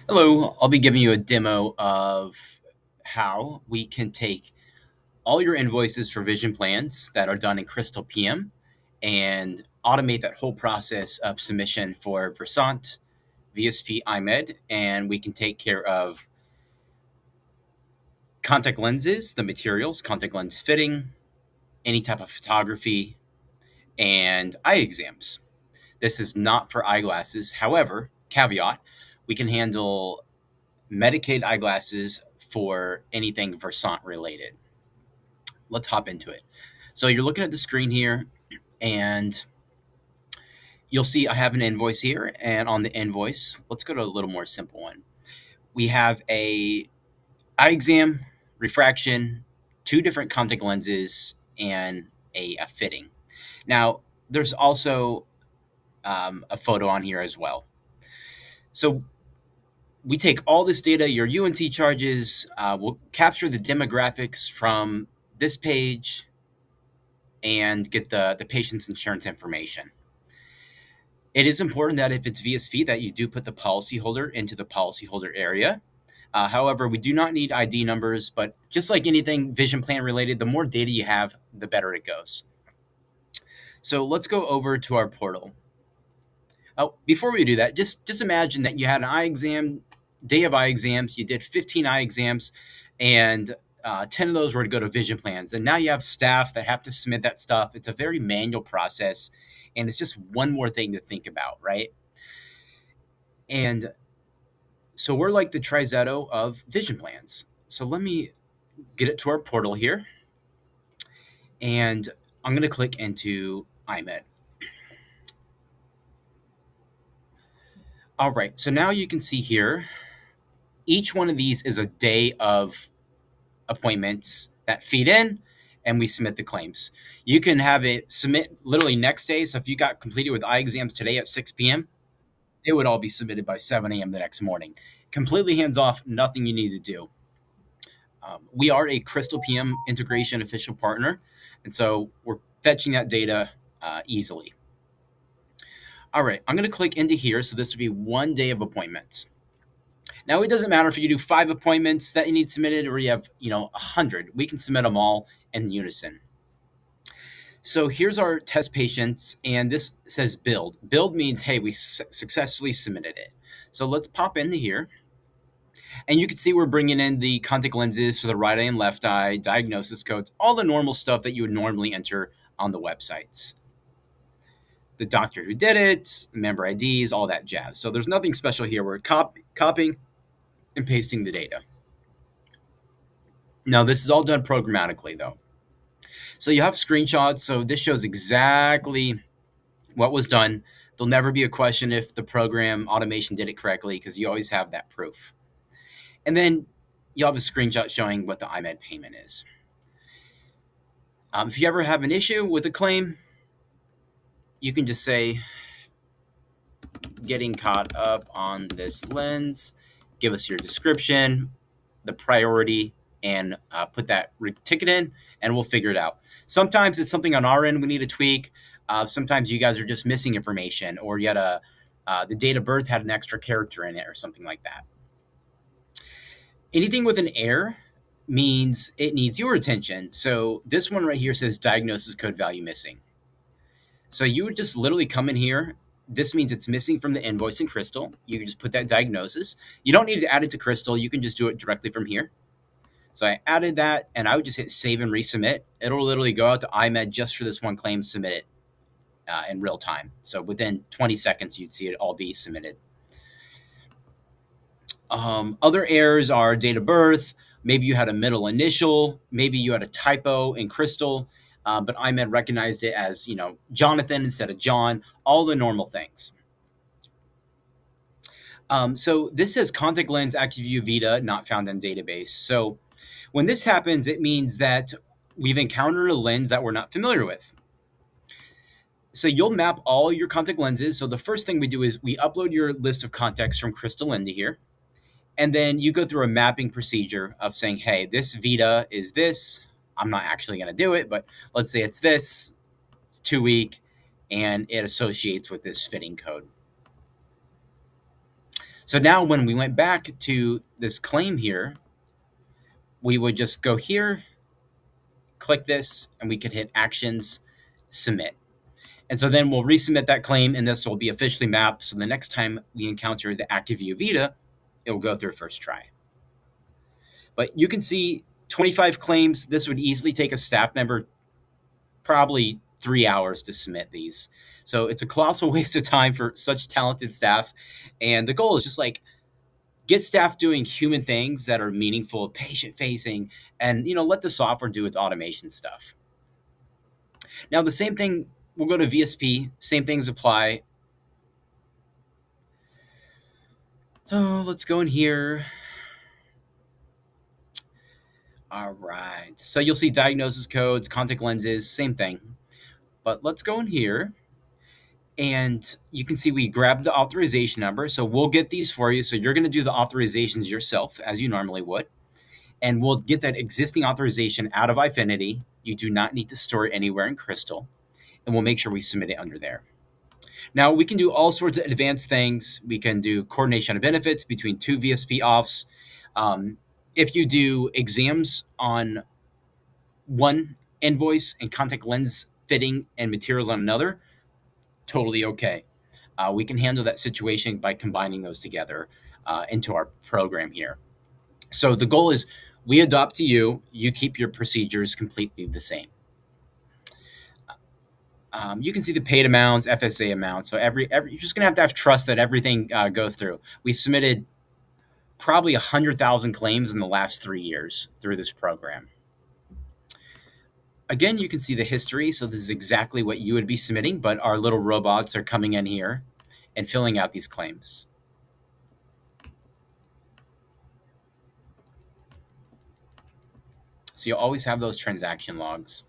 Hello, I'll be giving you a demo of how we can take all your invoices for vision plans that are done in CrystalPM and automate that whole process of submission for Versant, VSP, IMED, and we can take care of contact lenses, the materials, contact lens fitting, any type of photography, and eye exams. This is not for eyeglasses. However, caveat, we can handle Medicaid eyeglasses for anything Versant related. Let's hop into it. So you're looking at the screen here, and you'll see I have an invoice here. And on the invoice, let's go to a little more simple one. We have a eye exam, refraction, two different contact lenses, and a fitting. Now, there's also a photo on here as well. So we take all this data, your UNC charges, we'll capture the demographics from this page and get the patient's insurance information. It is important that if it's VSP that you do put the policyholder into the policyholder area. However, we do not need ID numbers, but just like anything vision plan related, the more data you have, the better it goes. So let's go over to our portal. Oh, before we do that, just imagine that you had an eye exam, day of eye exams. You did 15 eye exams, and 10 of those were to go to vision plans. And now you have staff that have to submit that stuff. It's a very manual process, and it's just one more thing to think about, right? And so we're like the Trizetto of vision plans. So let me get it to our portal here, and I'm going to click into IMED. All right, so now you can see here, each one of these is a day of appointments that feed in, and we submit the claims. You can have it submit literally next day. So if you got completed with eye exams today at 6 p.m., it would all be submitted by 7 a.m. the next morning. Completely hands off, nothing you need to do. We are a CrystalPM integration official partner, and so we're fetching that data easily. All right, I'm going to click into here. So this would be 1 day of appointments. Now, it doesn't matter if you do 5 appointments that you need submitted or you have, 100. We can submit them all in unison. So here's our test patients, and this says build. Build means, hey, we successfully submitted it. So let's pop into here. And you can see we're bringing in the contact lenses for the right eye and left eye, diagnosis codes, all the normal stuff that you would normally enter on the websites. The doctor who did it, member IDs, all that jazz. So there's nothing special here. We're copying and pasting the data. Now, this is all done programmatically, though. So you have screenshots. So this shows exactly what was done. There'll never be a question if the program automation did it correctly because you always have that proof. And then you'll have a screenshot showing what the IMED payment is. If you ever have an issue with a claim, you can just say, getting caught up on this lens, give us your description, the priority, and put that ticket in, and we'll figure it out. Sometimes it's something on our end we need to tweak. Sometimes you guys are just missing information, or you had the date of birth had an extra character in it, or something like that. Anything with an error means it needs your attention. So this one right here says diagnosis code value missing. So you would just literally come in here. This means it's missing from the invoice in Crystal. You can just put that diagnosis. You don't need to add it to Crystal. You can just do it directly from here. So I added that, and I would just hit save and resubmit. It'll literally go out to IMED just for this one claim, submit it in real time. So within 20 seconds, you'd see it all be submitted. Other errors are date of birth. Maybe you had a middle initial. Maybe you had a typo in Crystal, but IMED recognized it as Jonathan instead of John. All the normal things. So this says contact lens ActiveView Vita not found in database. So when this happens, it means that we've encountered a lens that we're not familiar with. So you'll map all your contact lenses. So the first thing we do is we upload your list of contacts from Crystal into here. And then you go through a mapping procedure of saying, hey, this Vita is this. I'm not actually going to do it, but let's say it's this. It's 2 week, and it associates with this fitting code. So now when we went back to this claim here, we would just go here, click this, and we could hit actions, submit. And so then we'll resubmit that claim, and this will be officially mapped. So the next time we encounter the active view Vita, it will go through first try. But you can see 25 claims. This would easily take a staff member probably 3 hours to submit these. So it's a colossal waste of time for such talented staff. And the goal is just like get staff doing human things that are meaningful, patient facing, and let the software do its automation stuff. Now the same thing, we'll go to VSP, same things apply. So let's go in here. All right. So you'll see diagnosis codes, contact lenses, same thing. But let's go in here and you can see we grabbed the authorization number. So we'll get these for you. So you're going to do the authorizations yourself as you normally would. And we'll get that existing authorization out of Ifinity. You do not need to store it anywhere in Crystal. And we'll make sure we submit it under there. Now, we can do all sorts of advanced things. We can do coordination of benefits between two VSP offs. If you do exams on one invoice and contact lens fitting and materials on another, totally okay. We can handle that situation by combining those together into our program here. So the goal is we adopt to you, you keep your procedures completely the same. You can see the paid amounts, FSA amounts. So every you're just gonna have to have trust that everything goes through. We've submitted probably 100,000 claims in the last 3 years through this program. Again, you can see the history. So this is exactly what you would be submitting, but our little robots are coming in here and filling out these claims. So you'll always have those transaction logs.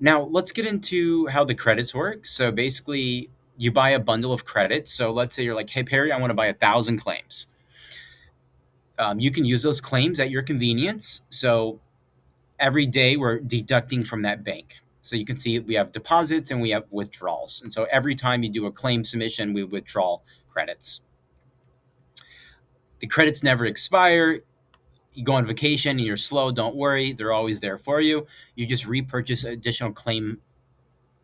Now, let's get into how the credits work. So basically, you buy a bundle of credits. So let's say you're like, hey, Perry, I want to buy 1,000 claims. You can use those claims at your convenience. So every day we're deducting from that bank. So you can see we have deposits and we have withdrawals. And so every time you do a claim submission, we withdraw credits. The credits never expire. You go on vacation and you're slow, don't worry. They're always there for you. You just repurchase additional claim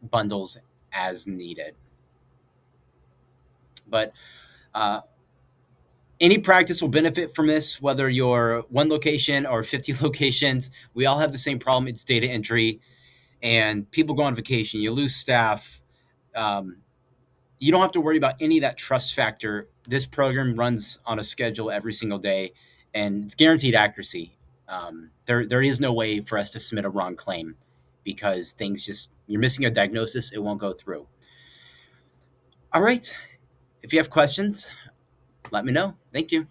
bundles as needed. But any practice will benefit from this, whether you're one location or 50 locations. We all have the same problem. It's data entry, and people go on vacation. You lose staff. You don't have to worry about any of that trust factor. This program runs on a schedule every single day, and it's guaranteed accuracy. There is no way for us to submit a wrong claim because things just, you're missing a diagnosis, it won't go through. All right. If you have questions, let me know. Thank you.